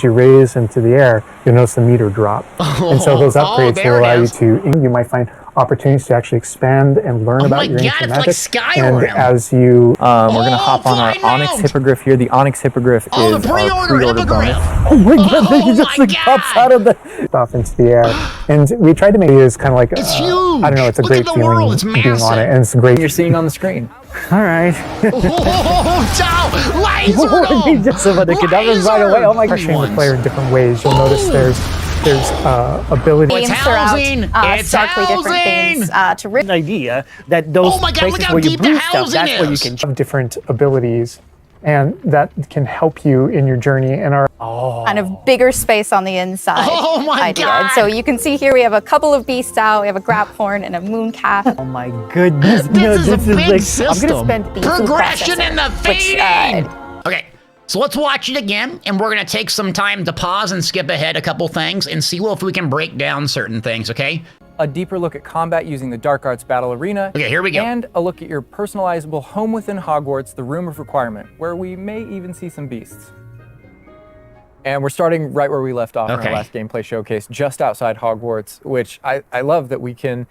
you raise into the air, you'll notice the meter drop. And so those upgrades will allow you to, you might find opportunities to actually expand and learn about your ancient magic. And as you... we're going to hop on our Onyx Hippogriff here. The Onyx Hippogriff is our pre-order bonus. Oh my god, he just like pops out of the... off into the air. And we tried to make it as kind of like... It's huge! I don't know, it's a great feeling being on it. And it's great. You're seeing on the screen. All right. He just about the cadavers right away. Oh my gosh, the player in different ways. You'll notice there's ability. It's housing. It's starkly different things to an idea that those places where you brew stuff, that's where you can have different abilities, and that can help you in your journey and our kind of bigger space on the inside. Oh my god! And so you can see here we have a couple of beasts out. We have a graphorn and a moon calf. Oh my goodness! This is a big like, system. I'm gonna spend progression in the feeding. Okay. So let's watch it again, and we're going to take some time to pause and skip ahead a couple things and see if we can break down certain things, okay? A deeper look at combat using the Dark Arts Battle Arena. Okay, here we go. And a look at your personalizable home within Hogwarts, the Room of Requirement, where we may even see some beasts. And we're starting right where we left off in our last gameplay showcase, just outside Hogwarts, which I love that you can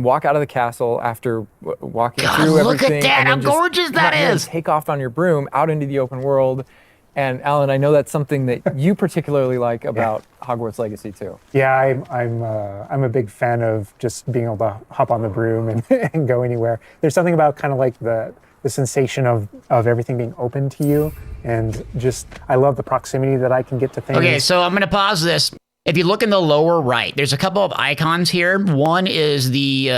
walk out of the castle after walking through everything. Look at that, how gorgeous that is! Take off on your broom out into the open world. And Alan, I know that's something that you particularly like about Hogwarts Legacy too. Yeah, I'm a big fan of just being able to hop on the broom and go anywhere. There's something about kind of like the sensation of everything being open to you, and just I love the proximity that I can get to things. Okay, so I'm going to pause this. If you look in the lower right, there's a couple of icons here. One is the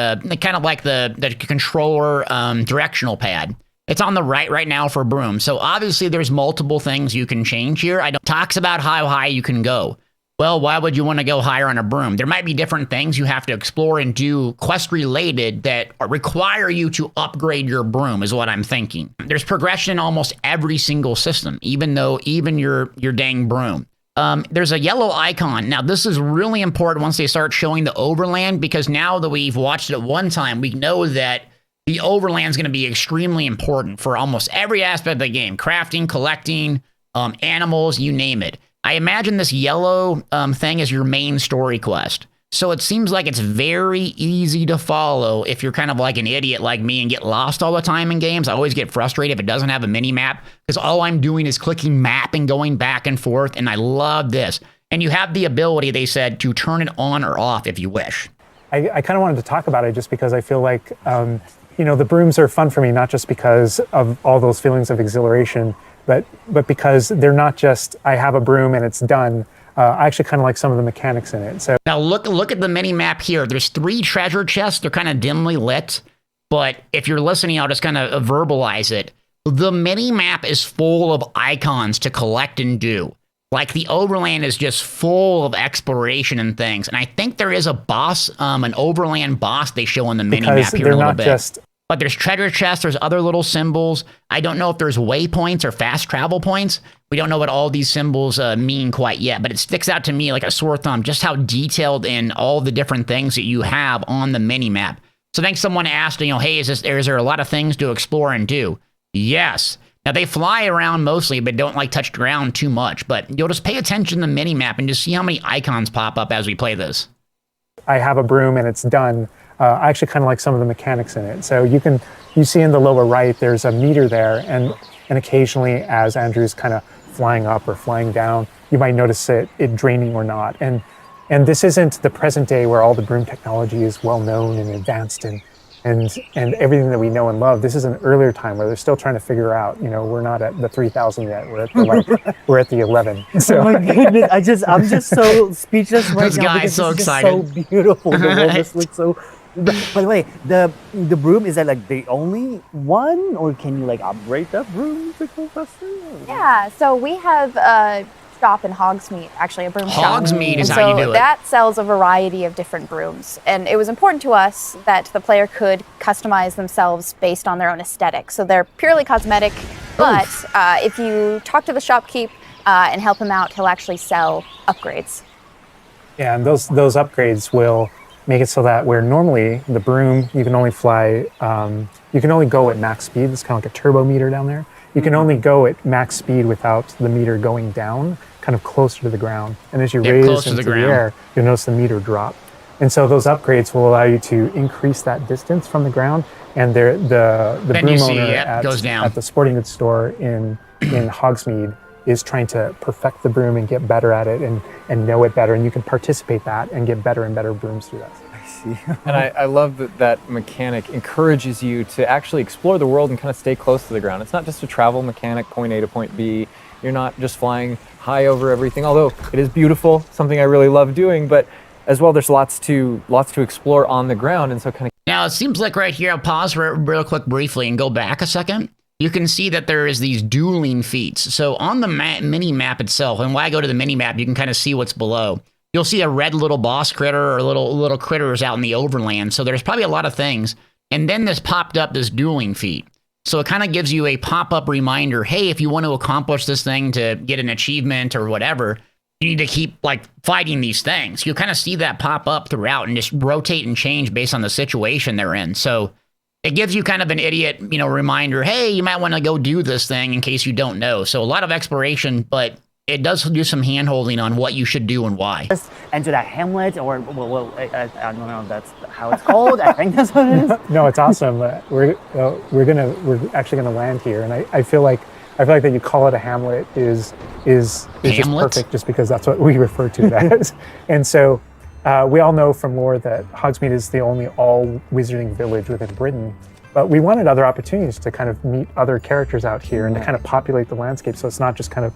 kind of like the controller directional pad. It's on the right now for broom. So obviously there's multiple things you can change here. Talks about how high you can go. Well, why would you want to go higher on a broom? There might be different things you have to explore and do quest related that require you to upgrade your broom is what I'm thinking. There's progression in almost every single system, even your dang broom. There's a yellow icon. Now, this is really important once they start showing the overland, because now that we've watched it one time, we know that the overland is going to be extremely important for almost every aspect of the game. Crafting, collecting, animals, you name it. I imagine this yellow thing is your main story quest. So it seems like it's very easy to follow if you're kind of like an idiot like me and get lost all the time in games. I always get frustrated if it doesn't have a mini map, because all I'm doing is clicking map and going back and forth, and I love this. And you have the ability, they said, to turn it on or off if you wish. I kind of wanted to talk about it just because I feel like, the brooms are fun for me, not just because of all those feelings of exhilaration, but because they're not just, I have a broom and it's done. I actually kind of like some of the mechanics in it. So now look at the mini map here. There's 3 treasure chests. They're kind of dimly lit, but if you're listening, I'll just kind of verbalize it. The mini map is full of icons to collect and do. Like the overland is just full of exploration and things. And I think there is a boss, an overland boss they show on the mini map here in a little bit. But there's treasure chests, there's other little symbols. I don't know if there's waypoints or fast travel points. We don't know what all these symbols mean quite yet, but it sticks out to me like a sore thumb, just how detailed in all the different things that you have on the mini map. So I think someone asked, hey, is there a lot of things to explore and do? Yes. Now they fly around mostly, but don't like touch ground too much. But you'll just pay attention to the mini map and just see how many icons pop up as we play this. I have a broom and it's done. I actually kind of like some of the mechanics in it. So you see in the lower right, there's a meter there, and occasionally as Andrew's kind of flying up or flying down, you might notice it draining or not. And this isn't the present day where all the broom technology is well known and advanced and everything that we know and love. This is an earlier time where they're still trying to figure out, we're not at the 3000 yet. We're at the 11. So. Oh my goodness, I'm just so speechless right now. This guy's so excited. So beautiful. The world just looks so. By the way, the broom, is that like the only one, or can you like upgrade that broom to go faster? Yeah, so we have a shop in Hogsmeade, actually a broom shop. Hogsmeade is how you do it. So that sells a variety of different brooms, and it was important to us that the player could customize themselves based on their own aesthetic. So they're purely cosmetic, but if you talk to the shopkeep and help him out, he'll actually sell upgrades. Yeah, and those upgrades will make it so that where normally the broom, you can only fly, you can only go at max speed. It's kind of like a turbo meter down there. you can only go at max speed without the meter going down, kind of closer to the ground. And as you raise into the air, you'll notice the meter drop. And so those upgrades will allow you to increase that distance from the ground. And the broom owner at the sporting goods store in Hogsmeade is trying to perfect the broom and get better at it and know it better. And you can participate that and get better and better brooms through that. I see. And I love that mechanic encourages you to actually explore the world and kind of stay close to the ground. It's not just a travel mechanic, point A to point B. You're not just flying high over everything, although it is beautiful, something I really love doing, but as well, there's lots to explore on the ground, and so kind of. Now it seems like right here, I'll pause real quick briefly and go back a second. You can see that there is these dueling feats. So on the mini map itself, and when I go to the mini map, you can kind of see what's below. You'll see a red little boss critter or little critters out in the overland. So there's probably a lot of things. And then this popped up this dueling feat. So it kind of gives you a pop-up reminder. Hey, if you want to accomplish this thing to get an achievement or whatever, you need to keep like fighting these things. You'll kind of see that pop up throughout and just rotate and change based on the situation they're in. So it gives you kind of an idiot, reminder. Hey, you might want to go do this thing in case you don't know. So a lot of exploration, but it does do some hand-holding on what you should do and why. Just enter that hamlet, or I don't know if that's how it's called. I think that's what it is. No, it's awesome. We're actually gonna land here, and I feel like that you call it a hamlet is just perfect, just because that's what we refer to it as. And so we all know from lore that Hogsmeade is the only all-wizarding village within Britain. But we wanted other opportunities to kind of meet other characters out here and to kind of populate the landscape, so it's not just kind of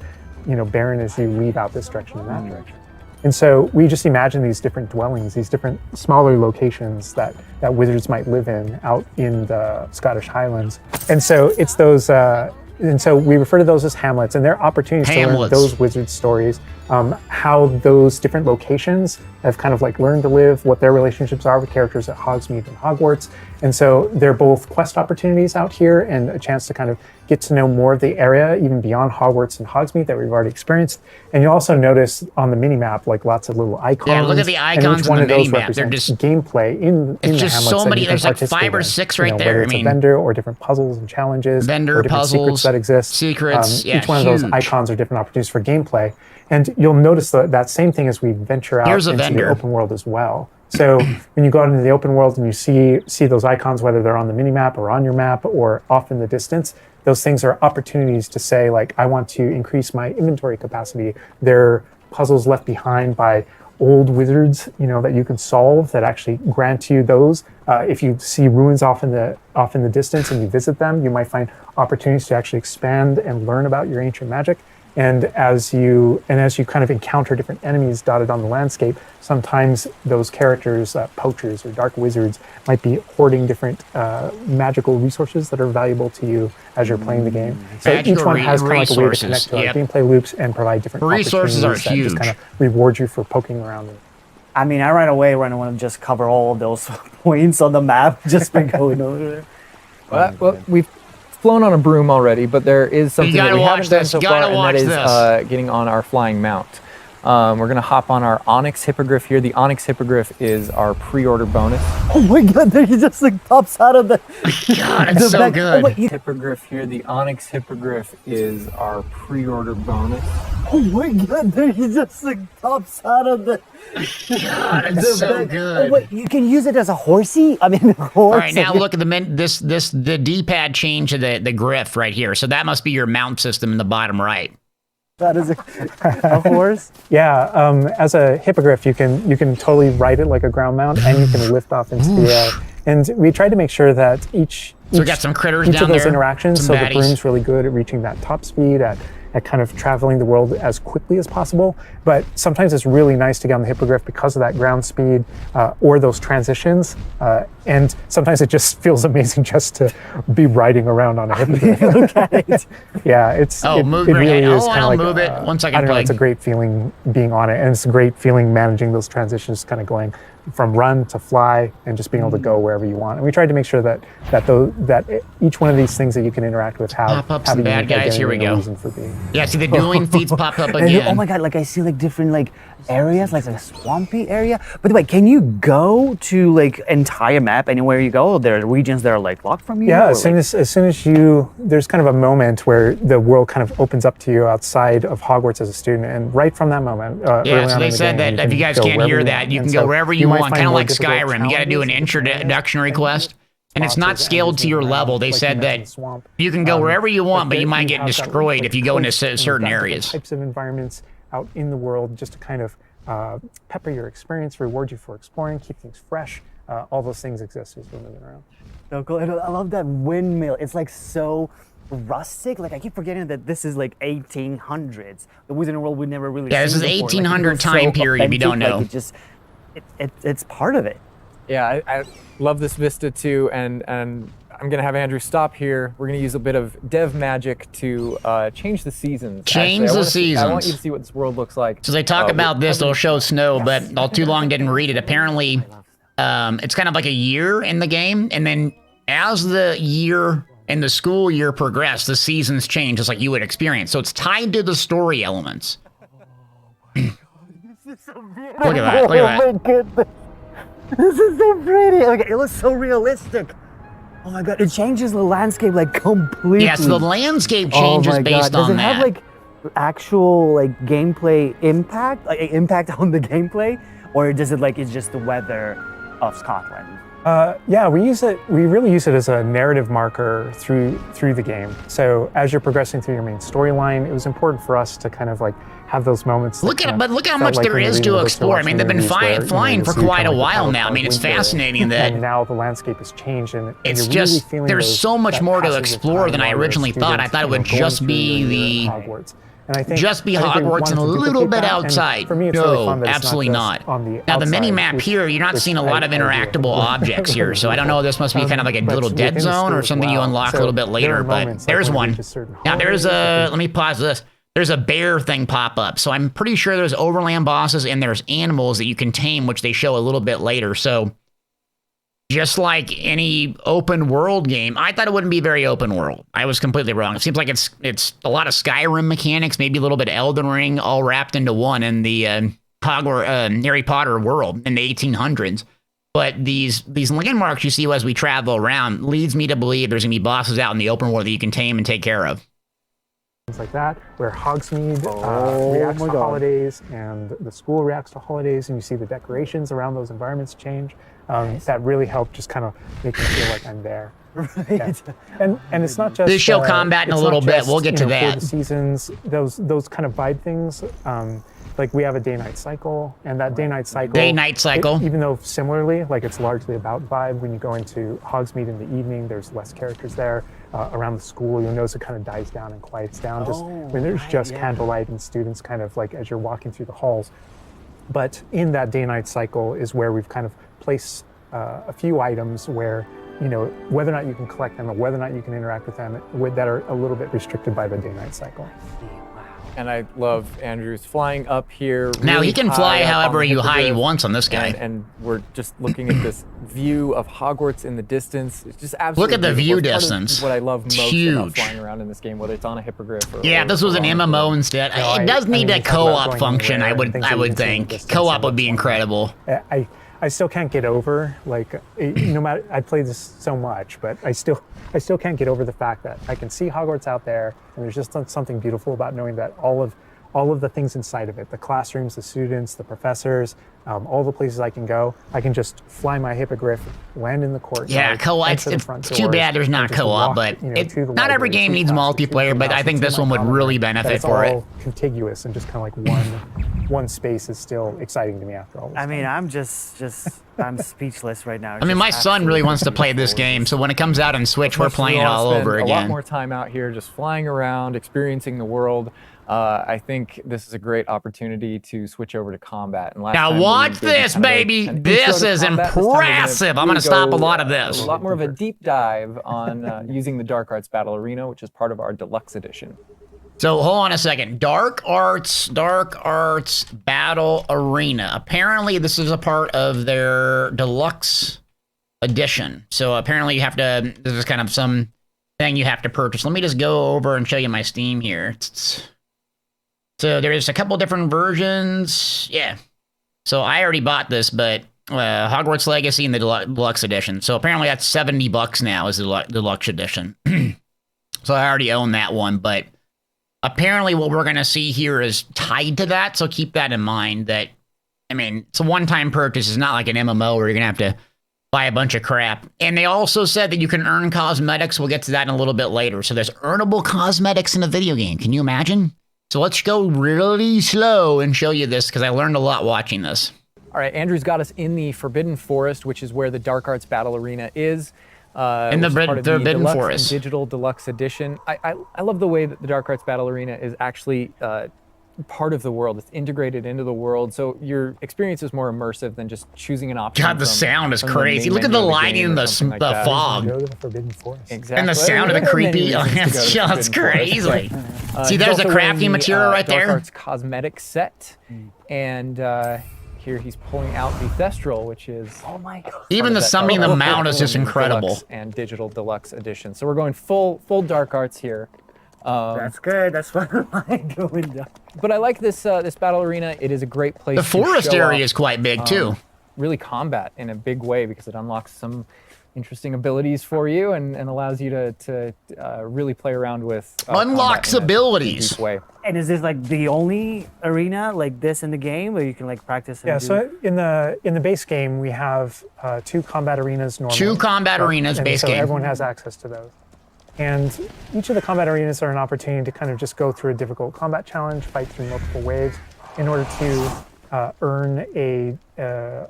barren as you leave out this direction and that direction. And so we just imagine these different dwellings, these different smaller locations that wizards might live in out in the Scottish Highlands. And so it's those, and so we refer to those as hamlets, and they're opportunities to learn those wizard stories, how those different locations have kind of like learned to live, what their relationships are with characters at Hogsmeade and Hogwarts. And so they're both quest opportunities out here and a chance to kind of get to know more of the area, even beyond Hogwarts and Hogsmeade that we've already experienced. And you'll also notice on the mini-map, like lots of little icons. Yeah, look at the icons on the mini-map. They're just gameplay in the hamlets. So many, there's like 5 or 6 right there. Whether it's a vendor or different puzzles and challenges, or different secrets that exist. Each one of those icons are different opportunities for gameplay. And you'll notice that same thing as we venture out into the open world as well. So when you go out into the open world and you see those icons, whether they're on the mini-map or on your map or off in the distance, those things are opportunities to say, like, I want to increase my inventory capacity. They're puzzles left behind by old wizards, that you can solve that actually grant you those. If you see ruins off in the distance and you visit them, you might find opportunities to actually expand and learn about your ancient magic. And as you kind of encounter different enemies dotted on the landscape, sometimes those characters, poachers or dark wizards, might be hoarding different magical resources that are valuable to you as you're playing the game. So each one has kind of like a way to connect to our gameplay loops and provide different resources opportunities that just kind of reward you for poking around them. I mean, I right away want to just cover all of those points on the map just by going over there. Well, we've flown on a broom already, but there is something that we haven't done so far, and that is getting on our flying mount. We're going to hop on our Onyx Hippogriff here. The Onyx Hippogriff is our pre-order bonus. Oh my god, there he just like pops out of the... God, it's so good. Oh, wait, Hippogriff here. The Onyx Hippogriff is our pre-order bonus. Oh my god, there he just like pops out of the... God, it's so good. Oh, wait, you can use it as a horsey? I mean, a horse. All right, now look at the D-pad change to the griff right here. So that must be your mount system in the bottom right. That is a horse? Yeah, as a hippogriff, you can totally ride it like a ground mount, and you can lift off into the air. And we tried to make sure that each we got some critters each down of those there, interactions, so the broom's really good at reaching that top speed, at kind of traveling the world as quickly as possible. But sometimes it's really nice to get on the hippogriff because of that ground speed or those transitions. And sometimes it just feels amazing just to be riding around on a hippogriff. Look at it. Yeah, it really is kind of like move it. 1 second. I don't know. It's a great feeling being on it, and it's a great feeling managing those transitions, kind of going from run to fly and just being able to go wherever you want. And we tried to make sure that each one of these things that you can interact with have some a bad unique guys. Here we identity and a go. reason for being. Yeah, see the dueling feats pop up And, again. oh my god, like I see like different like areas, like a swampy area. By the way, can you go to like entire map anywhere you go? There are regions that are like locked from you? Yeah, or, as soon as you, there's kind of a moment where the world kind of opens up to you outside of Hogwarts as a student, and right from that moment, Yeah, so they said that if you guys can't hear that, you can go wherever you want, kind of like Skyrim. You got to do an introductory quest, and it's not scaled to your level. They said that you can go wherever you want, but you might get destroyed if you go into certain areas. Types of environments out in the world just to kind of pepper your experience, reward you for exploring, keep things fresh. All those things exist as we're moving around. So cool. And I love that windmill. It's like so rustic. Like I keep forgetting that this is like 1800s. The Wizarding World we never really. Yeah, this is seen before. 1800 Like, time period. If you don't know, like, it's part of it. Yeah, I love this vista too, and I'm gonna have Andrew stop here. We're gonna use a bit of dev magic to change the seasons. Change the seasons. I want you to see what this world looks like. So they talk about this, they'll show snow, but all too long didn't read it. Apparently, it's kind of like a year in the game, and then as the year and the school year progress, the seasons change just like you would experience. So it's tied to the story elements. Look at that, look at that. Oh my goodness. This is so pretty. Okay, it looks so realistic. Oh my god, it changes the landscape like completely. Yeah, so the landscape changes based on that. Does it have like actual like gameplay impact, like impact on the gameplay, or does it like it's just the weather of Scotland? Yeah, we really use it as a narrative marker through the game. So as you're progressing through your main storyline, it was important for us to kind of like have those moments. Look how much there is to explore. I mean, they've been flying for quite a while now. I mean, it's fascinating that. And now the landscape has changed, and it's just there's so much more to explore than I originally thought. I thought it would just be the Hogwarts. And I think just be Hogwarts and a little bit outside. For me, it's no, really fun that absolutely not. On the now the mini outside, map here, you're not seeing a lot of interactable objects here, so I don't know. This must be kind of like a little dead zone or something you unlock a little bit later. But there's one. Now there's a. Let me pause this. There's a bear thing pop up, so I'm pretty sure there's overland bosses and there's animals that you can tame, which they show a little bit later. So just like any open world game, I thought it wouldn't be very open world. I was completely wrong. It seems like it's a lot of Skyrim mechanics, maybe a little bit of Elden Ring, all wrapped into one in the Harry Potter world in the 1800s. But these landmarks you see as we travel around leads me to believe there's gonna be bosses out in the open world that you can tame and take care of. Things like that, where Hogsmeade reacts to holidays, and the school reacts to holidays, and you see the decorations around those environments change. That really helped just kind of make me feel like I'm there. Right. Yeah. And it's not just They show combat in a little bit. We'll get to that. For the seasons, those kind of vibe things. Like we have a day-night cycle, and that day-night cycle. Even though similarly, like it's largely about vibe. When you go into Hogsmeade in the evening, there's less characters there. Around the school, you'll notice it kind of dies down and quiets down. Just when there's candlelight and students kind of like as you're walking through the halls. But in that day-night cycle is where we've kind of placed a few items where, you know, whether or not you can collect them or whether or not you can interact with them that are a little bit restricted by the day-night cycle. And I love Andrew's flying up here. Now really he can fly high however on the high he Hippogriff, wants on this guy. And we're just looking at this view of Hogwarts in the distance. It's just absolutely Look at the beautiful. view It's part of distance. what I love most Huge. about flying around in this game, whether it's on a Hippogriff or Yeah, this was an MMO instead. It does need a co-op function, I would think. Co-op would be incredible. I still can't get over, like, no matter, I played this so much, but I still can't get over the fact that I can see Hogwarts out there, and there's just something beautiful about knowing that all of the things inside of it, the classrooms, the students, the professors, all the places I can go, I can just fly my Hippogriff, land in the court. Yeah, co-op, it's too bad there's not co-op, but not every game needs multiplayer, but I think this one would really benefit for it. It's all contiguous and just kind of like one space is still exciting to me after all this I mean, time. I'm speechless right now. I mean, my son really wants to play this game, so when it comes out on Switch, we're playing it all over again. A lot more time out here just flying around, experiencing the world. I think this is a great opportunity to switch over to combat. And now watch this, baby. This is impressive. I'm going to stop a lot of this. A lot more of a deep dive on using the Dark Arts Battle Arena, which is part of our deluxe edition. So hold on a second. Dark Arts Battle Arena. Apparently this is a part of their deluxe edition. So apparently you have to, this is kind of some thing you have to purchase. Let me just go over and show you my Steam here. So there's a couple different versions. Yeah. So I already bought this, but Hogwarts Legacy and the deluxe edition. So apparently that's $70 now is the deluxe edition. So I already own that one, but apparently what we're going to see here is tied to that. So keep that in mind that, I mean, it's a one-time purchase. It's not like an MMO where you're going to have to buy a bunch of crap. And they also said that you can earn cosmetics. We'll get to that in a little bit later. So there's earnable cosmetics in a video game. Can you imagine? So let's go really slow and show you this because I learned a lot watching this. All right, Andrew's got us in the Forbidden Forest, which is where the Dark Arts Battle Arena is. In the Forbidden Forest. Digital Deluxe Edition. I love the way that the Dark Arts Battle Arena is actually part of the world. It's integrated into the world, so your experience is more immersive than just choosing an option. God, the sound is crazy. Look at the lighting and the fog. Go to the Forbidden Forest. Exactly. And the sound of the creepy. That's crazy. See, there's a crafting material right there. Dark Arts cosmetic set, and here he's pulling out the Thestral, which is even the summoning the mount is just incredible. Deluxe and Digital Deluxe Edition. So we're going full Dark Arts here. That's good. That's what I like going down. But I like this this battle arena. It is a great place. The forest to show area off, is quite big too. Really combat in a big way because it unlocks some interesting abilities for you and allows you to really play around with unlocks abilities. Deep way. And is this like the only arena like this in the game where you can like practice? And So in the base game we have 2 combat arenas normally. 2 combat arenas base so game. Everyone has access to those. And each of the combat arenas are an opportunity to kind of just go through a difficult combat challenge, fight through multiple waves in order to earn a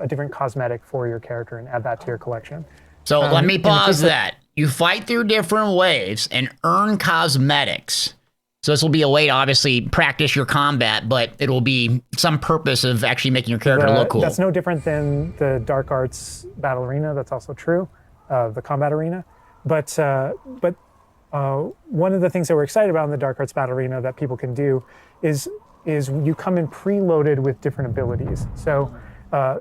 different cosmetic for your character and add that to your collection. So let me pause that. You fight through different waves and earn cosmetics. So this will be a way to obviously practice your combat, but it will be some purpose of actually making your character look cool. That's no different than the Dark Arts Battle Arena. That's also true, the combat arena. But one of the things that we're excited about in the Dark Arts Battle Arena that people can do is you come in preloaded with different abilities. So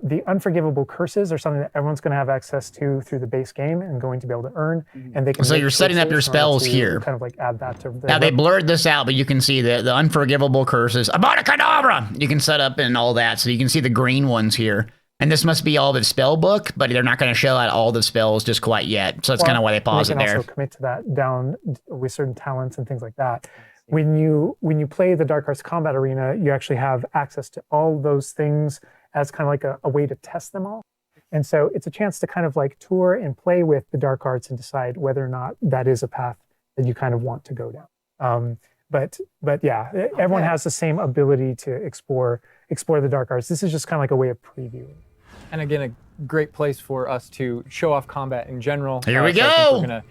the unforgivable curses are something that everyone's going to have access to through the base game and going to be able to earn. And they can. So you're setting up your spells here. Kind of like add that to. Now they blurred this out, but you can see the unforgivable curses. Avada Kedavra! You can set up and all that, so you can see the green ones here. And this must be all the spell book, but they're not going to show out all the spells just quite yet. So that's kind of why they pause it there. You can also commit to that down with certain talents and things like that. When you play the Dark Arts Combat Arena, you actually have access to all those things as kind of like a way to test them all. And so it's a chance to kind of like tour and play with the Dark Arts and decide whether or not that is a path that you kind of want to go down. But yeah, everyone has the same ability to explore the Dark Arts. This is just kind of like a way of previewing. And again, a great place for us to show off combat in general. Here we so go. We're gonna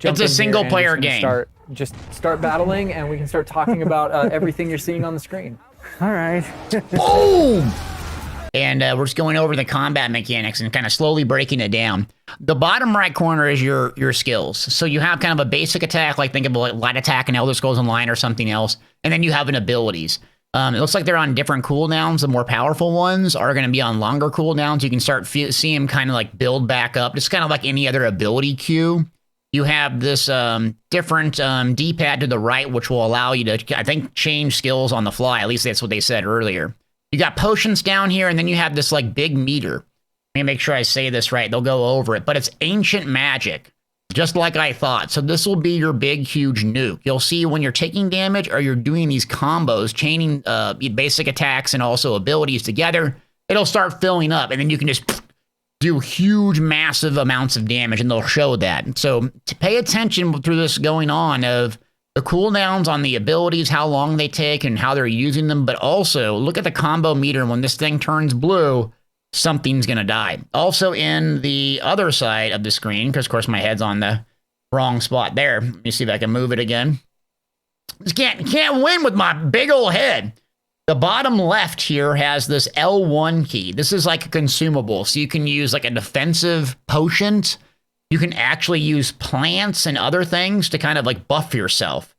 jump it's a single player game. Start battling, and we can start talking about everything you're seeing on the screen. All right. Boom! And we're just going over the combat mechanics and kind of slowly breaking it down. The bottom right corner is your skills. So you have kind of a basic attack, like think of like light attack and Elder Scrolls Online or something else. And then you have an abilities. It looks like they're on different cooldowns. The more powerful ones are going to be on longer cooldowns. You can start see them kind of like build back up. Just kind of like any other ability queue. You have this different D-pad to the right, which will allow you to, I think, change skills on the fly. At least that's what they said earlier. You got potions down here, and then you have this like big meter. Let me make sure I say this right. They'll go over it. But it's ancient magic, just like I thought. So this will be your big, huge nuke. You'll see when you're taking damage or you're doing these combos, chaining basic attacks and also abilities together, it'll start filling up, and then you can just do huge, massive amounts of damage, and they'll show that. So to pay attention through this going on of the cooldowns on the abilities, how long they take, and how they're using them, but also look at the combo meter. When this thing turns blue, something's going to die. Also in the other side of the screen, because of course my head's on the wrong spot there. Let me see if I can move it again. Just can't win with my big old head. The bottom left here has this L1 key. This is like a consumable, so you can use like a defensive potion. You can actually use plants and other things to kind of like buff yourself.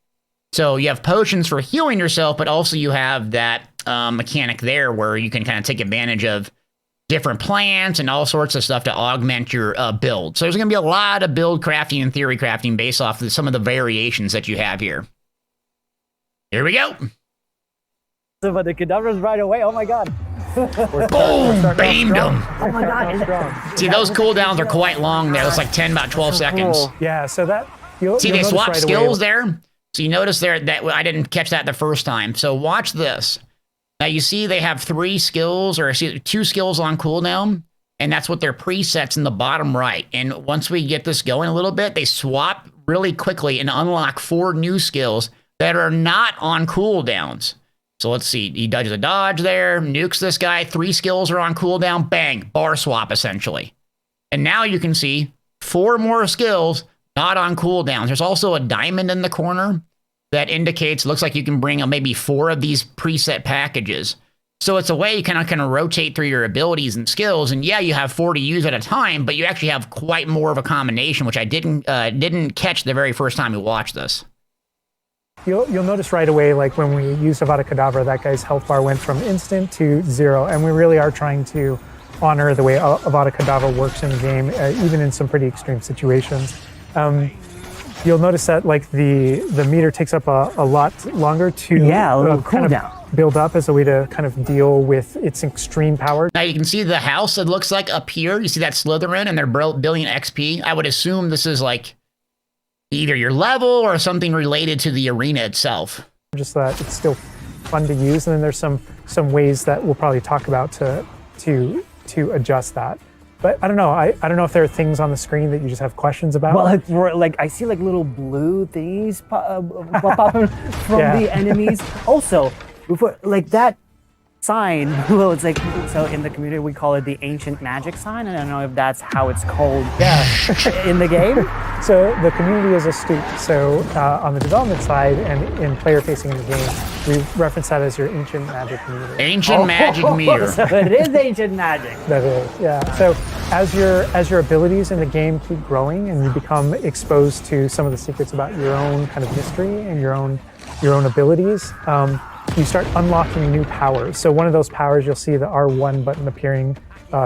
So you have potions for healing yourself, but also you have that mechanic there where you can kind of take advantage of different plants and all sorts of stuff to augment your build. So there's going to be a lot of build crafting and theory crafting based off of some of the variations that you have here. Here we go. So, but the cadavers right away. Oh my god. Boom! Beamed them. Oh my god. See, those cooldowns are quite long there. It's like 10, about 12 seconds. Cool. Yeah, so that you'll See, they notice swap right skills away. there. So you notice there that I didn't catch that the first time. So watch this. Now you see they have 3 skills, or 2 skills on cooldown, and that's what their presets in the bottom right. And once we get this going a little bit, they swap really quickly and unlock 4 new skills that are not on cooldowns. So let's see. He dodges a dodge there, nukes this guy. 3 skills are on cooldown. Bang, bar swap essentially. And now you can see 4 more skills not on cooldowns. There's also a diamond in the corner that indicates, looks like you can bring maybe 4 of these preset packages. So it's a way you kind of rotate through your abilities and skills. And yeah, you have 4 to use at a time, but you actually have quite more of a combination, which I didn't catch the very first time we watched this. You'll notice right away, like when we used Avada Kedavra, that guy's health bar went from instant to 0, and we really are trying to honor the way Avada Kedavra works in the game, even in some pretty extreme situations. You'll notice that like the meter takes up a lot longer to Yeah, a little kind of cooldown. build up as a way to kind of deal with its extreme power. Now you can see the house, it looks like up here. You see that Slytherin and they're building XP. I would assume this is like either your level or something related to the arena itself. Just that it's still fun to use, and then there's some ways that we'll probably talk about to adjust that. But I don't know. I don't know if there are things on the screen that you just have questions about. Well, like I see like little blue things pop up from the enemies. Also, before like that sign, well, it's like, so in the community we call it the ancient magic sign. I don't know if that's how it's called in the game. So the community is astute. So on the development side and in player facing in the game, we reference that as your ancient magic meter. Ancient magic meter. So it is ancient magic. That is, yeah. So as your abilities in the game keep growing and you become exposed to some of the secrets about your own kind of mystery and your own abilities, you start unlocking new powers. So one of those powers, you'll see the R1 button appearing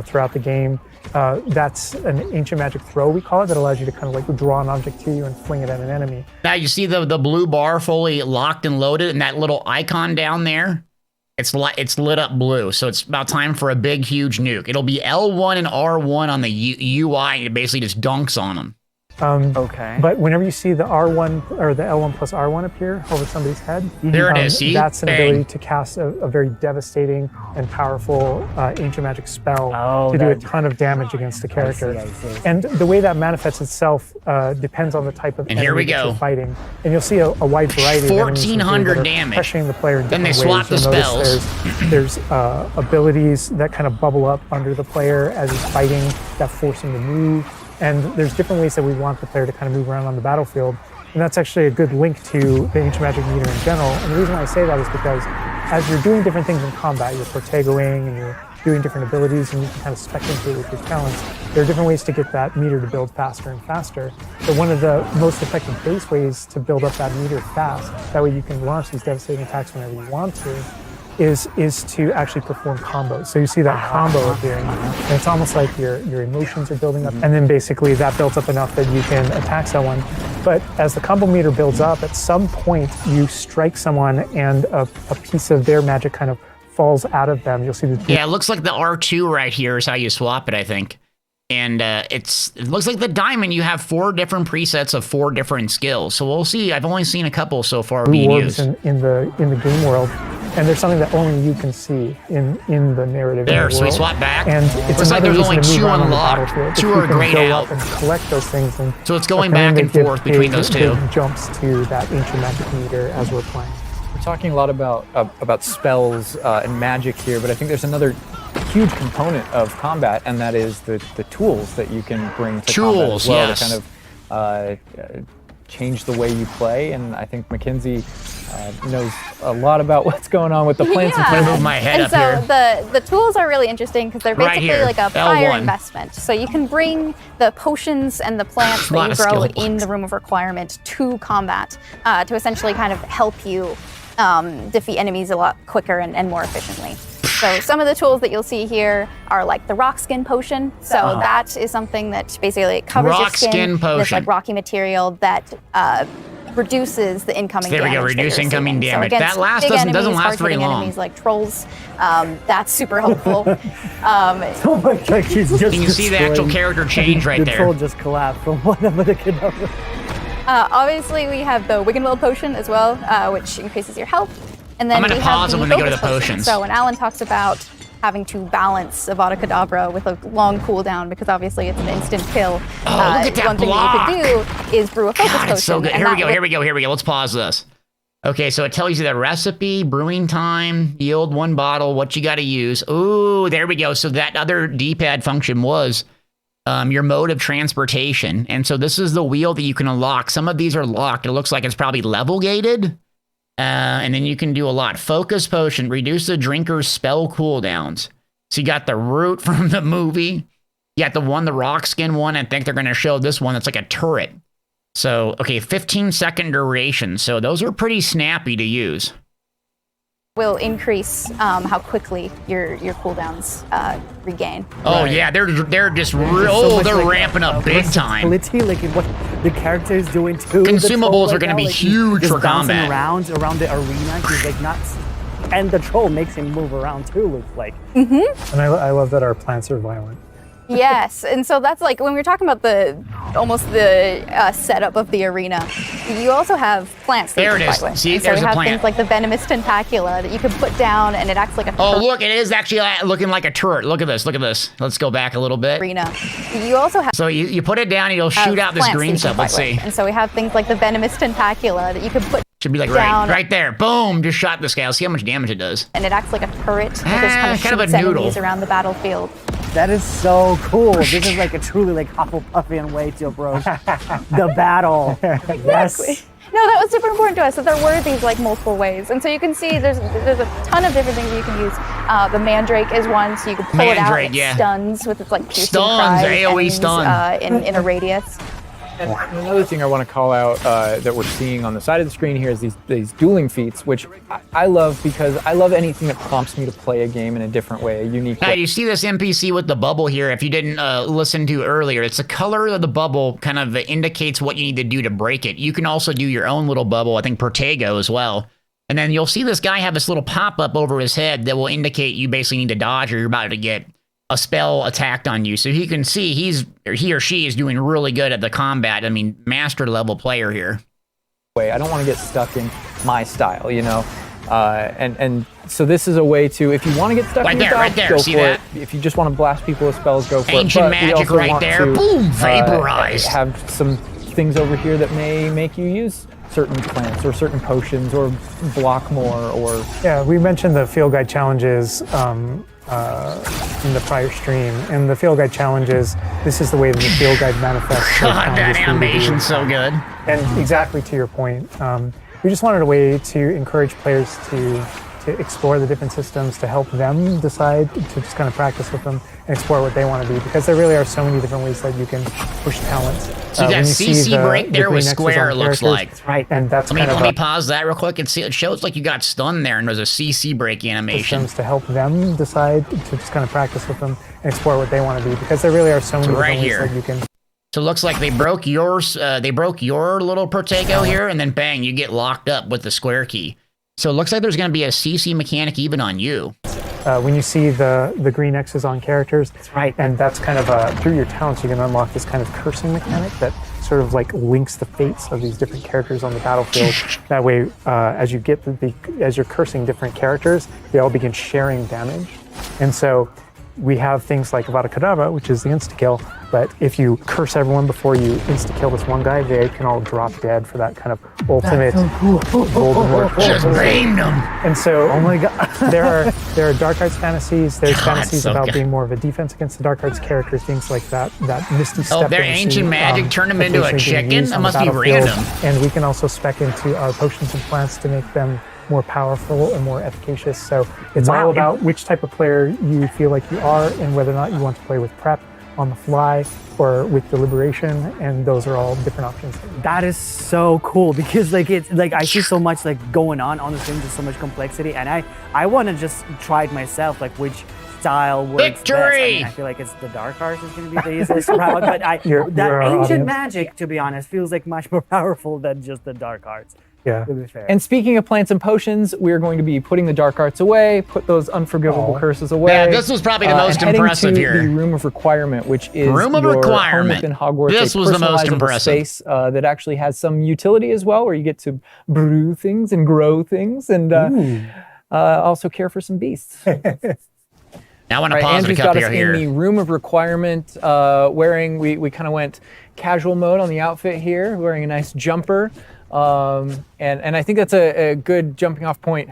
throughout the game. That's an ancient magic throw, we call it, that allows you to kind of like draw an object to you and fling it at an enemy. Now you see the blue bar fully locked and loaded, and that little icon down there, it's lit up blue. So it's about time for a big, huge nuke. It'll be L1 and R1 on the UI, and it basically just dunks on them. Okay. But whenever you see the R1 or the L1 plus R1 appear over somebody's head, There it is. See? that's an Bang. ability to cast a very devastating and powerful ancient magic spell to do a ton of damage against the character. I see. And the way that manifests itself depends on the type of And here we enemy that go. you're fighting. And you'll see a wide variety of enemies 1400 that are damage. pressuring the player in Then different they swap ways. the You'll notice spells. There's abilities that kind of bubble up under the player as he's fighting that force him to move. And there's different ways that we want the player to kind of move around on the battlefield. And that's actually a good link to the ancient magic meter in general. And the reason why I say that is because as you're doing different things in combat, you're protegoing and you're doing different abilities and you can kind of spec into it with your talents, there are different ways to get that meter to build faster and faster. So one of the most effective base ways to build up that meter fast, that way you can launch these devastating attacks whenever you want to, is to actually perform combos. So you see that combo appearing, and it's almost like your emotions are building up, and then basically that builds up enough that you can attack someone. But as the combo meter builds up, at some point you strike someone and a piece of their magic kind of falls out of them. You'll see the Yeah, it looks like the R2 right here is how you swap it, I think. And it looks like the diamond, you have 4 different presets of 4 different skills. So we'll see. I've only seen a couple so far being orbs used. in the game world, and there's something that only you can see in the narrative. There, in the so we world. swap back. And it's Looks like another there's reason only to move 2 around on the unlocked. battlefield. 2 If are you can grayed go out. up and collect those things, and So it's going apparently back and they give forth between those two. big jumps to that ancient magic meter as we're playing. We're talking a lot about spells and magic here, but I think there's another huge component of combat, and that is the tools that you can bring to combat Tools, as well yes. to kind of change the way you play. And I think Mackenzie knows a lot about what's going on with the plants. Yeah. I'm gonna move my head And up so here. the tools are really interesting because they're Right basically here, like a prior L1. investment. So you can bring the potions and the plants Lot that you of grow skill in points. the Room of Requirement to combat to essentially kind of help you defeat enemies a lot quicker and more efficiently. So some of the tools that you'll see here are like the rock skin potion. So that is something that basically covers your Rock skin. skin This potion. like rocky material that reduces the incoming There we damage. go, that reduce you're incoming receiving. damage. So That against last big doesn't enemies, last very hard-hitting long. enemies like trolls, that's super helpful. Oh my god, she's just You can see the actual destroying- character change right the there. troll just collapsed from one of the Kadabra. Obviously, we have the Wiggenweld potion as well, which increases your health. And then I'm gonna we pause have it when we go to focus the potion. potions. So when Alan talks about having to balance Avada Kedavra with a long cooldown, because obviously it's an instant kill, Oh, look at that one thing block. that you could do is brew a focus God, potion. it's so good. and Here we that go, will- here we go. Let's pause this. Okay, so it tells you the recipe, brewing time, yield 1 bottle, what you got to use. Ooh, there we go. So that other D-pad function was your mode of transportation. And so this is the wheel that you can unlock. Some of these are locked. It looks like it's probably level gated. And then you can do a lot. Focus potion, reduce the drinker's spell cooldowns. So you got the root from the movie. You got the rock skin one. I think they're going to show this one that's like a turret. So, okay, 15-second duration. So those are pretty snappy to use. will increase how quickly your cooldowns regain. Oh yeah, they're just So much, they're like, ramping up big time. versatility, like in what the character is doing too. Consumables are gonna be huge he's for bouncing combat. around the arena. He's like not, and the troll makes him move around too. It's like And I love that our plants are violent. Yes, and so that's like when we were talking about the setup of the arena. You also have plants. That There you it can is. fight with. See, and there's so a we have plant. things like the venomous tentacula that you can put down, and it acts like a Oh look, it is actually looking like a turret. Look at this. Look at this. Let's go back a little bit. arena. You also have So you put it down, and it'll shoot out this plants that green you can stuff. Let's fight with. see. And so we have things like the venomous tentacula that you can put Should be like down. right there. Boom! Just shot this guy. Let's see how much damage it does. and it acts like a turret that just kind of kind of a shoots noodle. enemies around the battlefield. that is so cool. This is like a truly like Hufflepuffian way to approach the battle. Yes. No, that was super important to us, that there were these like multiple ways. And so you can see there's a ton of different things that you can use. The Mandrake is one, so you can pull it out Mandrake, and yeah. stuns with its like piercing Stuns, cries AoE enemies, stun. in a radius. And another thing I want to call out that we're seeing on the side of the screen here is these dueling feats, which I love because I love anything that prompts me to play a game in a different way, a unique Now, way. you see this NPC with the bubble here. If you didn't listen to earlier, it's the color of the bubble kind of indicates what you need to do to break it. You can also do your own little bubble, I think Protego as well. And then you'll see this guy have this little pop-up over his head that will indicate you basically need to dodge or you're about to get a spell attacked on you. So he can see he or she is doing really good at the combat. I mean, master level player here. I don't want to get stuck in my style, you know? And so this is a way to, if you want to get stuck Right in your there, style, right there. go See for that? it. If you just want to blast people with spells, go for Ancient it. But we magic also right want there. to, Boom, vaporized. have some things over here that may make you use certain plants or certain potions or block more or... Yeah, we mentioned the field guide challenges in the prior stream, and the field guide challenges. This is the way that the field guide manifests. those God, that challenges for you to do. animation's so good. And exactly to your point, we just wanted a way to encourage players to explore the different systems, to help them decide, to just kind of practice with them and explore what they want to do, because there really are so many different ways that you can push talents. So you got when see CC break there green with X's square, on it looks characters, like. That's right. and that's Let kind me of pause that real quick and see. It shows like you got stunned there and there's a CC break animation. systems to help them decide, to just kind of practice with them and explore what they want to do, because there really are so many right different here. ways that you can. So it looks like they broke yours. They broke your little Protego here, and then bang, you get locked up with the square key. So it looks like there's going to be a CC mechanic even on you. When you see the green X's on characters, that's right. And that's kind of through your talents you can unlock this kind of cursing mechanic that sort of like links the fates of these different characters on the battlefield. That way, as you get as you're cursing different characters, they all begin sharing damage. And so we have things like Avada Kedavra, which is the insta-kill, But if you curse everyone before you insta-kill this one guy, they can all drop dead for that kind of ultimate Voldemort. Just named him. And so, Oh my god. there are dark arts fantasies. There's God, fantasies so about good. being more of a defense against the dark arts characters, things like that misty step. their ancient magic turned him into a occasionally being chicken? used That on the must be battlefield. random. And we can also spec into our potions and plants to make them more powerful and more efficacious. So it's Wow. all about which type of player you feel like you are and whether or not you want to play with prep on the fly or with deliberation, and those are all different options. That is so cool because like it's like I see so much like going on the stream, just so much complexity, and I want to just try it myself, like which style works best. I Victory! mean, I feel like it's the dark arts is going to be the easiest route, but You're that our ancient audience. magic, to be honest, feels like much more powerful than just the dark arts. Yeah. To be fair. And speaking of plants and potions, we're going to be putting the dark arts away, put those unforgivable curses away. Yeah, this was probably the most and heading impressive to here. the Room of Requirement, which is Room of your Requirement. home within Hogwarts. This a was the most personalizable impressive. space that actually has some utility as well, where you get to brew things and grow things, and also care for some beasts. Now I want to Right, pause Andrew's and cut got us here. in the Room of Requirement, wearing, we kind of went casual mode on the outfit here, wearing a nice jumper. And I think that's a good jumping off point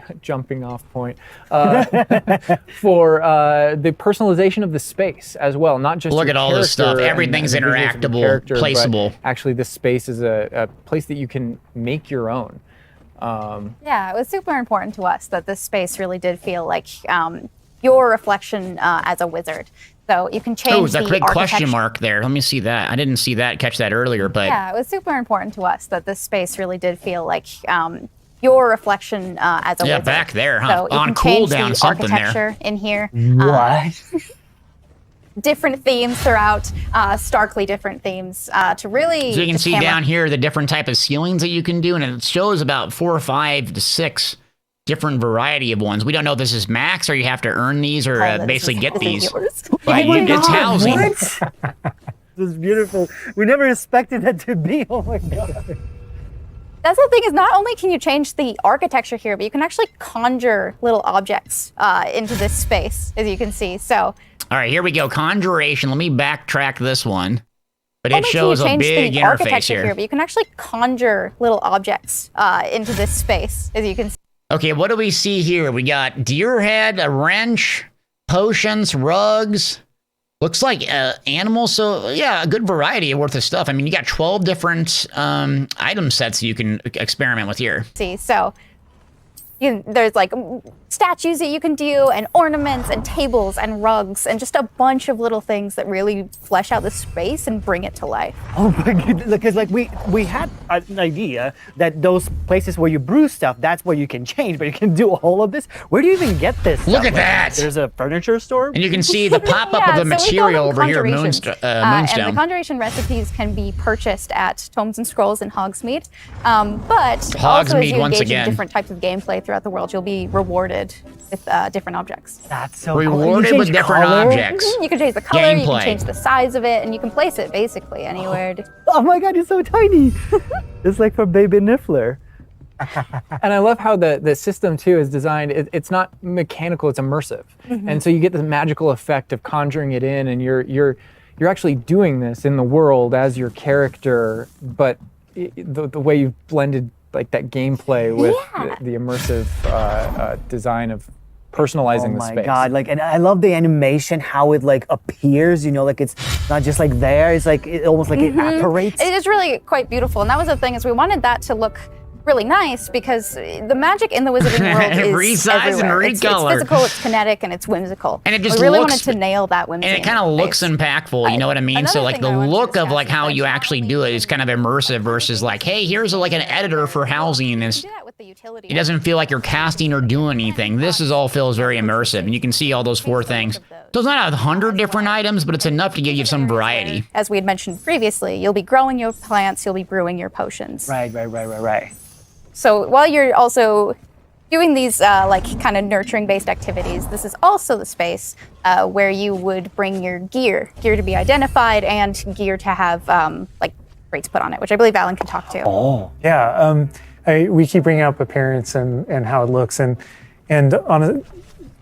for the personalization of the space as well, not just Look your at all this stuff. character Everything's and the visuals of the interactable, character, but placeable. actually, this space is a place that you can make your own. Yeah, it was super important to us that this space really did feel like your reflection as a wizard. So you can change Oh, the that big question architecture. mark there. Let me see that. I didn't see that, catch that earlier, but Yeah, it was super important to us that this space really did feel like your reflection as a Yeah, wizard. back there, huh? So you On can change cooldown, the something there. architecture in here. what? Different themes throughout, starkly different themes to really. so you can just see hammer- down here the different type of ceilings that you can do, and it shows about 4 or 5 to 6 different variety of ones. We don't know if this is max or you have to earn these or Oh, this basically is- get this is these. yours. But it's housing. What? This is beautiful. We never expected that to be. Oh my god. That's the thing, is not only can you change the architecture here, but you can actually conjure little objects into this space, as you can see. So All right, here we go. Conjuration. Let me backtrack this one. But it not only can you shows a change big the interface architecture here. but you can actually conjure little objects into this space, as you can see. Okay, what do we see here? We got deer head, a wrench, potions, rugs. Looks like animals. So yeah, a good variety worth of stuff. I mean, you got 12 different item sets you can experiment with here. So there's like statues that you can do, and ornaments and tables and rugs and just a bunch of little things that really flesh out the space and bring it to life. Oh my goodness, because like we had an idea that those places where you brew stuff, that's where you can change, but you can do all of this. Where do you even get this Look stuff? at that! There's a furniture store? And you can see the pop-up Yeah, of the so we call material them over here, conjurations. Moonstone. And the conjuration recipes can be purchased at Tomes and Scrolls in Hogsmeade. But also as Hogsmeade you once engage again. in different types of gameplay throughout the world, you'll be rewarded with different objects. That's so cool. Rewarded You with change different color? objects. You can change the color, you Gameplay. can change the size of it, and you can place it basically anywhere. Oh my god, it's so tiny. It's like for Baby Niffler. And I love how the system too is designed. It's not mechanical; it's immersive, and so you get the magical effect of conjuring it in, and you're actually doing this in the world as your character. But the way you've blended like that gameplay with the immersive design of personalizing Oh the my space. god, like, and I love the animation, how it like appears, you know, like it's not just like there, it's like it almost like it apparates. It is really quite beautiful, and that was the thing, is we wanted that to look really nice because the magic in the wizarding world is Resize and everywhere. It's recolor. physical, it's kinetic, and it's whimsical. And it just we really looks- wanted to nail that whimsy. And it kind of looks impactful, you know what I mean? So Another like thing the I wanted to look of discuss like is how that you not actually only do it can is you kind of immersive versus like, hey, here's like an editor for housing. And do that with the utility. it doesn't feel like you're casting or doing anything. This is all feels very immersive, and you can see all those 4 things. So it's not 100 different items, but it's enough to give you some variety. As we had mentioned previously, you'll be growing your plants, you'll be brewing your potions. Right. So while you're also doing these like kind of nurturing based activities, this is also the space where you would bring your gear to be identified and gear to have like rates put on it, which I believe Alan can talk to. Oh. Yeah, we keep bringing up appearance and how it looks, and on a,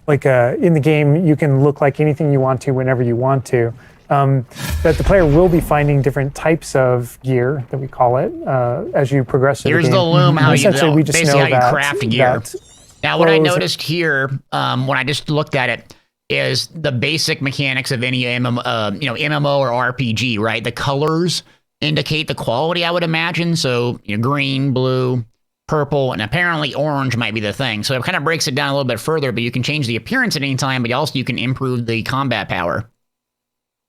like in the game you can look like anything you want to whenever you want to. that the player will be finding different types of gear that we call it as you progress through Here's the game. the loom, how Essentially, you we just basically know how you that, craft gear. that Now, what I clothes- noticed here when I just looked at it is the basic mechanics of any MMO or RPG, right? The colors indicate the quality, I would imagine. So green, blue, purple, and apparently orange might be the thing. So it kind of breaks it down a little bit further, but you can change the appearance at any time, but also you can improve the combat power.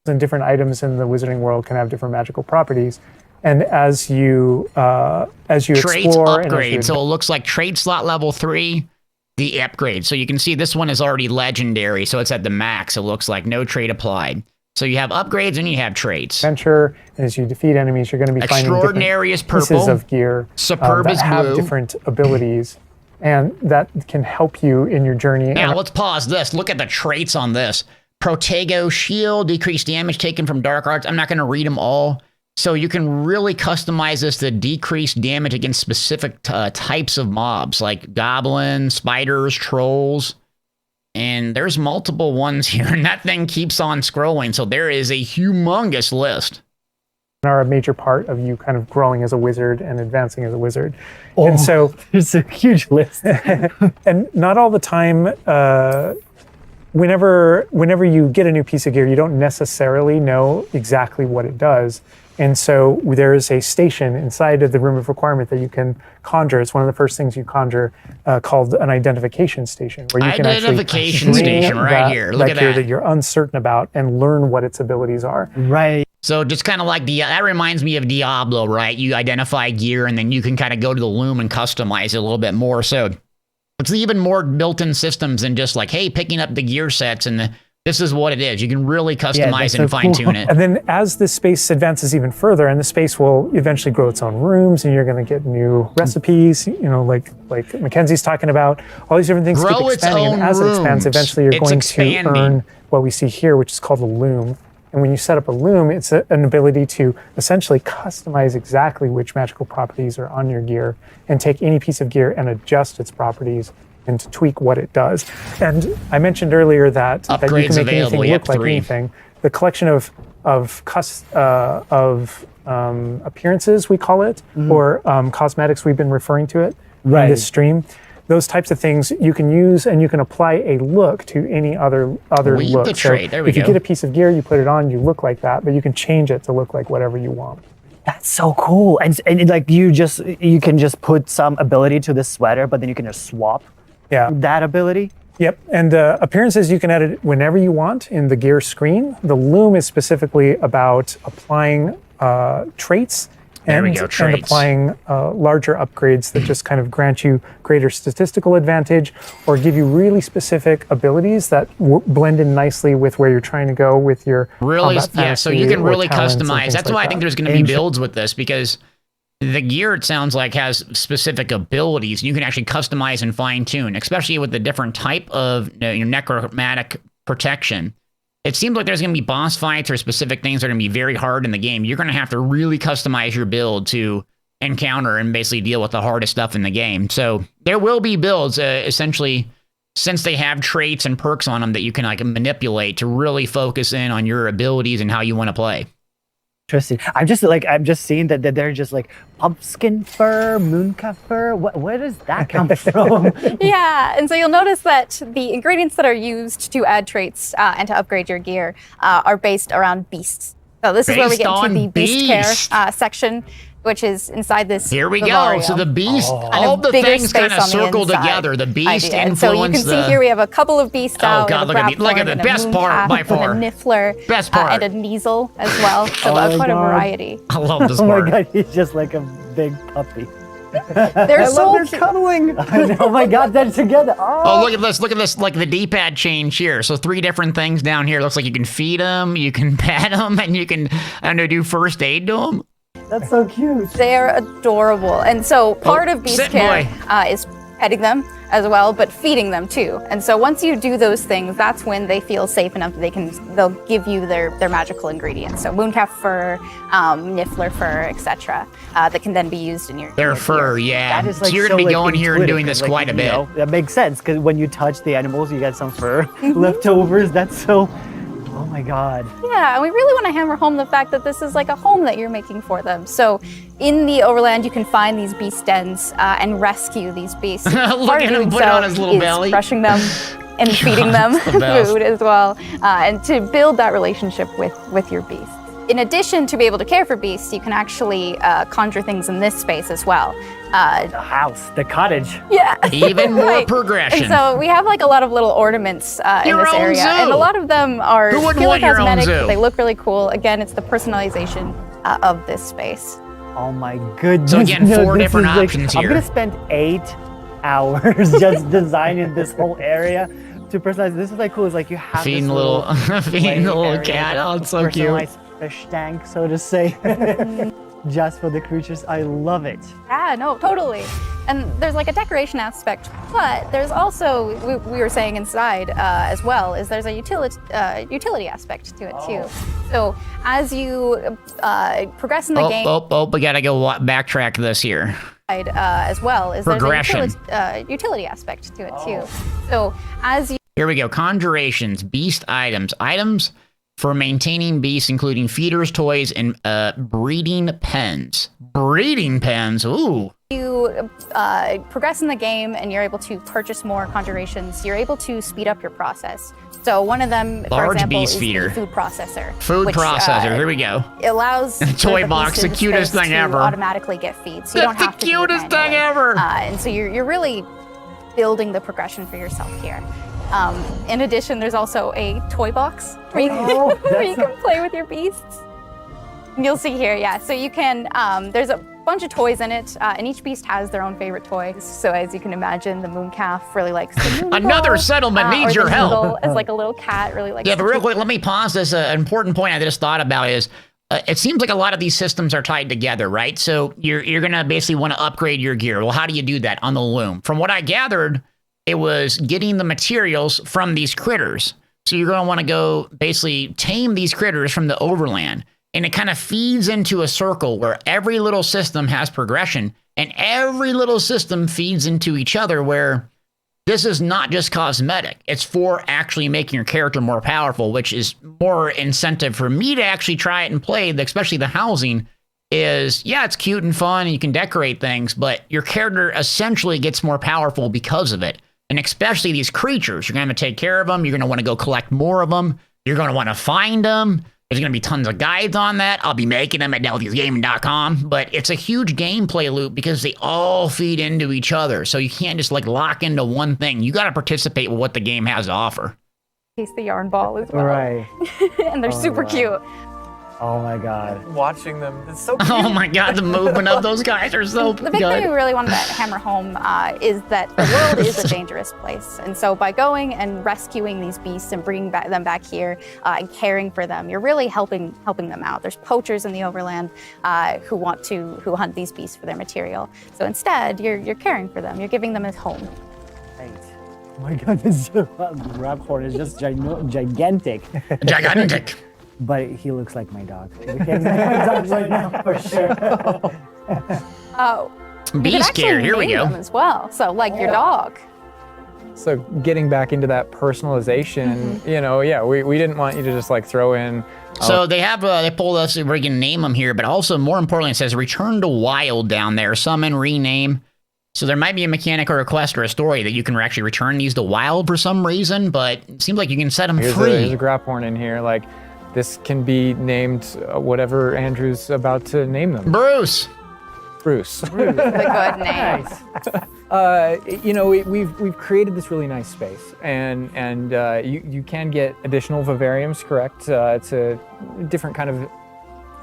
and different items in the wizarding world can have different magical properties. And as you Traits explore and as upgrade. you So it looks like trade slot level 3, the upgrade. So you can see this one is already legendary, so it's at the max. It looks like no trait applied. So you have upgrades and you have traits. adventure, and as you defeat enemies, you're going to be finding Extraordinary is different purple. pieces of gear Superb that is have blue. different abilities, and that can help you in your journey. Now And let's pause this. Look at the traits on this. Protego shield, decreased damage taken from dark arts. I'm not going to read them all. So you can really customize this to decrease damage against specific types of mobs, like goblins, spiders, trolls. And there's multiple ones here, and that thing keeps on scrolling. So there is a humongous list. are a major part of you kind of growing as a wizard and advancing as a wizard. And so there's a huge list. and not all the time, whenever you get a new piece of gear, you don't necessarily know exactly what it does. And so there is a station inside of the room of requirement that you can conjure. It's one of the first things you conjure, called an identification station, where you can Identification actually bring station right here. Look at gear that. that you're uncertain about and learn what its abilities are. Right. So just kind of like that reminds me of Diablo, right? You identify gear and then you can kind of go to the loom and customize it a little bit more. So it's even more built-in systems than just like, hey, picking up the gear sets and this is what it is. You can really customize and fine-tune it. And then as the space advances even further, and the space will eventually grow its own rooms, and you're going to get new recipes, like Mackenzie's talking about, all these different things Grow keep its expanding. own And as it expands, rooms. eventually you're It's going expanding. to earn what we see here, which is called a loom. And when you set up a loom, it's an ability to essentially customize exactly which magical properties are on your gear and take any piece of gear and adjust its properties and to tweak what it does. And I mentioned earlier that you Upgrades can make available, anything yep, look like 3. anything. The collection of appearances, we call it, or cosmetics, we've been referring to it in this stream. Those types of things you can use, and you can apply a look to any other Weave look. the trait. There we if you go. get a piece of gear, you put it on, you look like that, but you can change it to look like whatever you want. That's so cool. And like you can just put some ability to this sweater, but then you can just swap that ability. Yep, and appearances you can edit whenever you want in the gear screen. The loom is specifically about applying traits There we and, go, and traits. applying larger upgrades that just kind of grant you greater statistical advantage or give you really specific abilities that blend in nicely with where you're trying to go with your Really, combat yeah, so fantasy you can or really talents and customize. things That's like why I that. think there's going to be builds with this, because the gear, it sounds like, has specific abilities. You can actually customize and fine-tune, especially with the different type of necromantic protection. It seems like there's going to be boss fights or specific things that are going to be very hard in the game. You're going to have to really customize your build to encounter and basically deal with the hardest stuff in the game. So there will be builds, essentially, since they have traits and perks on them that you can manipulate to really focus in on your abilities and how you want to play. Interesting. I'm just seeing that they're just like pumpkin fur, mooncalf fur. Where does that come from? Yeah, and so you'll notice that the ingredients that are used to add traits and to upgrade your gear are based around beasts. So this is where we Based get into on the beast beast. care section, which is inside this. Here we go. vivarium. So the beast, Kind all of the bigger things space kind of on the circle inside together. The beast idea. And so you can influence see here we have a couple of beasts Oh, out. God, we have look at a the grabthorn best and a part by mooncalf far. and a niffler. Best part. And a neasel as well. So Oh my quite a God. variety. I love this Oh part. my god, he's just like a big puppy. They're so cute. cuddling. Oh my god, they're together. Oh, look at this. Look at this. Like the D-pad change here. So 3 different things down here. Looks like you can feed them, you can pet them, and you can, do first aid to them. That's so cute. They're adorable. And so part of beast sit, care boy. is petting them as well, but feeding them too. And so once you do those things, that's when they feel safe enough that they'll give you their magical ingredients. So mooncalf fur, niffler fur, etc. That can then be used in your Their fur, gear. yeah. That is So you're going to be going here and doing this quite a bit. That makes sense because when you touch the animals, you get some fur leftovers. That's so. Oh my god. Yeah, and we really want to hammer home the fact that this is like a home that you're making for them. So in the overland, you can find these beast dens and rescue these beasts. Look Part at of him doing put it so on his little is belly. crushing them and feeding them the best. food as well, and to build that relationship with your beasts. In addition to be able to care for beasts, you can actually conjure things in this space as well. The house, the cottage. Yeah. Even more Right. progression. And so we have like a lot of little ornaments in Your this own area, zoo. and a lot of them are Who wouldn't purely want your own cosmetic. zoo? They look really cool. Again, it's the personalization of this space. Oh my goodness. So again, four this different is like- options I'm here. gonna spend 8 hours just designing this whole area to personalize. This is like cool. It's like you have Feeding this the little, feeding the play little area, cat. Oh, it's so cute. personalized fish tank, so to say, just for the creatures. I love it. Yeah, no, totally. And there's like a decoration aspect, but there's also, we were saying inside as well, is there's a utility aspect to it too. So as you progress in the game, We gotta go backtrack this here. as well, is Progression. there's a utility aspect to it too. So as you Here we go. Conjurations, beast items. Items for maintaining beasts, including feeders, toys, and breeding pens. Breeding pens, ooh. progress in the game and you're able to purchase more conjurations, you're able to speed up your process. So one of them, for Large example, beast is feeder. the food processor. Food which, processor, here we go. It allows Toy the box, beast in the cutest space thing to ever. automatically get feed. So you don't That's have the to do it cutest thing manually. ever. And so you're really building the progression for yourself here. In addition, there's also a toy box where you can, where you can play with your beasts. You'll see here, yeah. So you can, there's a bunch of toys in it, and each beast has their own favorite toy. So as you can imagine, the mooncalf really likes the moon Another ball, settlement or needs the your help. eagle as like a little cat really likes Yeah, but to real keep- quick, let me pause this. An important point I just thought about is it seems like a lot of these systems are tied together, right? So you're going to basically want to upgrade your gear. Well, how do you do that on the loom? From what I gathered, it was getting the materials from these critters. So you're going to want to go basically tame these critters from the overland. And it kind of feeds into a circle where every little system has progression and every little system feeds into each other, where this is not just cosmetic. It's for actually making your character more powerful, which is more incentive for me to actually try it and play, especially the housing. Is, yeah, it's cute and fun and you can decorate things, but your character essentially gets more powerful because of it. And especially these creatures, you're going to take care of them. You're going to want to go collect more of them. You're going to want to find them. There's going to be tons of guides on that. I'll be making them at Deltiasgaming.com, but it's a huge gameplay loop because they all feed into each other. So you can't just like lock into one thing. You got to participate with what the game has to offer. He's the yarn ball as well. Right. And they're super wow. cute. Oh my god. Watching them, it's so cute. Oh my God, the movement of those guys are so The big thing we good. really wanted to hammer home is that the world is a dangerous place. And so by going and rescuing these beasts and bringing them back here and caring for them, you're really helping them out. There's poachers in the overland who hunt these beasts for their material. So instead, you're caring for them. You're giving them a home. Right. Oh my god, this Raphorn is just gigantic. Gigantic. But he looks like my dog. He looks like my dog right now for sure. You could Beast actually care, here we name go. them as well. So like your dog. So getting back into that personalization, you know, yeah, we didn't want you to just like throw in. So they have, they pulled us, we're going to name them here, but also more importantly, it says return to wild down there, summon, rename. So there might be a mechanic or a quest or a story that you can actually return these to wild for some reason, but it seems like you can set them Here's free. a Graphorn in here. Like, this can be named whatever Andrew's about to name them. Bruce. Bruce. The good name. Nice. You know, we've created this really nice space, and you can get additional vivariums, correct, to different kind of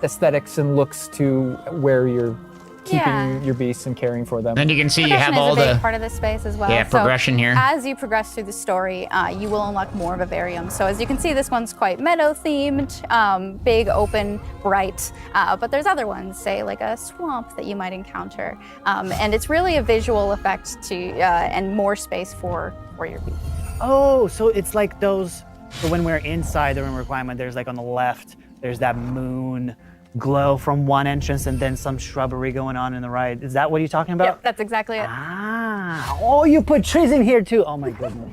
aesthetics and looks to where you're keeping Yeah. your beasts and caring for them. And you can see you have Progression all is a big the, part of this space as well. yeah, So progression here. as you progress through the story, you will unlock more vivariums. So as you can see, this one's quite meadow themed, big, open, bright. But there's other ones, say like a swamp that you might encounter. And it's really a visual effect to and more space for your beast. Oh, so it's like those. So when we're inside the room requirement, there's like on the left, there's that moon glow from one entrance and then some shrubbery going on in the right. Is that what you're talking about? Yep, that's exactly it. Ah. Oh, you put trees in here too. Oh my goodness.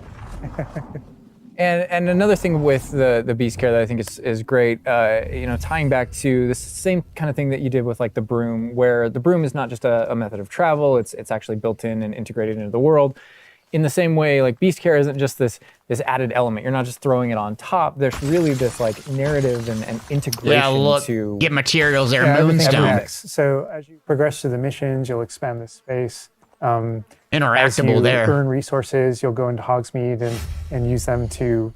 And another thing with the beast care that I think is great, tying back to the same kind of thing that you did with like the broom, where the broom is not just a method of travel, it's actually built in and integrated into the world. In the same way, like beast care isn't just this added element. You're not just throwing it on top. There's really this like narrative and integration to get materials there, everything moonstone. connects. So as you progress through the missions, you'll expand the space. As Interactable you there. earn resources, you'll go into Hogsmeade and use them to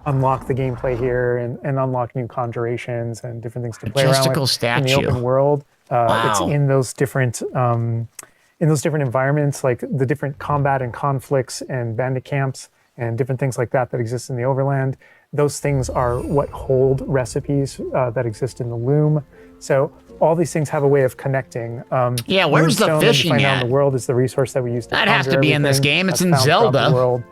unlock the gameplay here and unlock new conjurations and different things to play around Majestical with in the statue. open world. Wow. It's in those different environments, like the different combat and conflicts and bandit camps and different things like that exist in the Overland. Those things are what hold recipes that exist in the loom. So all these things have a way of connecting. Yeah, where's the Moonstone that you fishing find out at? in the world is the resource that we use to That'd have to conjure be in this everything game. It's that's in found throughout Zelda. the world.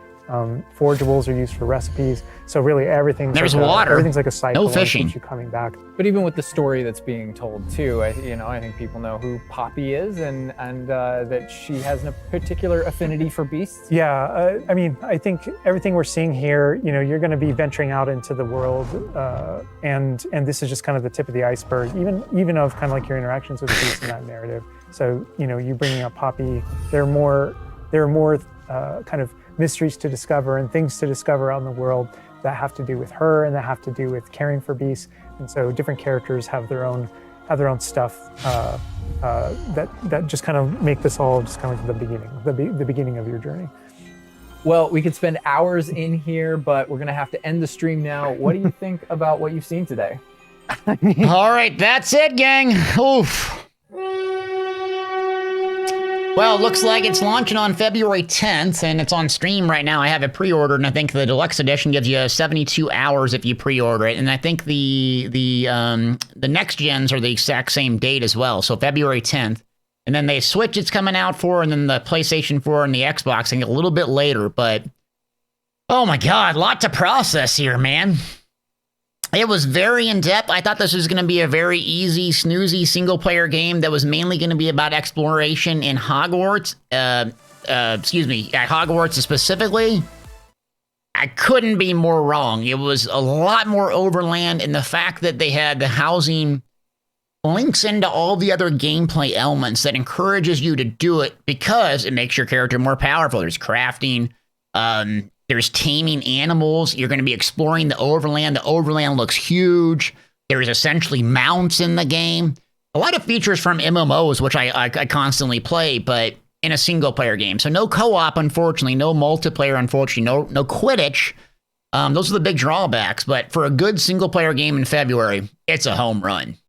Forgeables are used for recipes. So really everything's There's like water. Everything's like a cycle. No and it fishing. keeps you coming back. But even with the story that's being told too, I think people know who Poppy is and that she has a particular affinity for beasts. Yeah, I think everything we're seeing here, you're going to be venturing out into the world, and this is just kind of the tip of the iceberg, even of kind of like your interactions with the beast in that narrative. So, you bringing up Poppy, there are more kind of mysteries to discover and things to discover out in the world that have to do with her and that have to do with caring for beasts. And so different characters have their own stuff that just kind of make this all just kind of like the beginning of your journey. Well, we could spend hours in here, but we're gonna have to end the stream now. What do you think about what you've seen today? All right, that's it, gang. Oof. Well, it looks like it's launching on February 10th, and it's on Steam right now. I have it pre-ordered, and I think the deluxe edition gives you 72 hours if you pre-order it. And I think the next gens are the exact same date as well, so February 10th. And then the Switch it's coming out for, and then the PlayStation 4 and the Xbox, I think a little bit later. But oh my God, a lot to process here, man. It was very in-depth. I thought this was going to be a very easy, snoozy, single-player game that was mainly going to be about exploration in Hogwarts. At Hogwarts specifically. I couldn't be more wrong. It was a lot more overland, and the fact that they had the housing links into all the other gameplay elements that encourages you to do it because it makes your character more powerful. There's crafting, there's taming animals. You're going to be exploring the Overland. The Overland looks huge. There's essentially mounts in the game. A lot of features from MMOs, which I constantly play, but in a single-player game. So no co-op, unfortunately. No multiplayer, unfortunately. No Quidditch. Those are the big drawbacks. But for a good single-player game in February, it's a home run.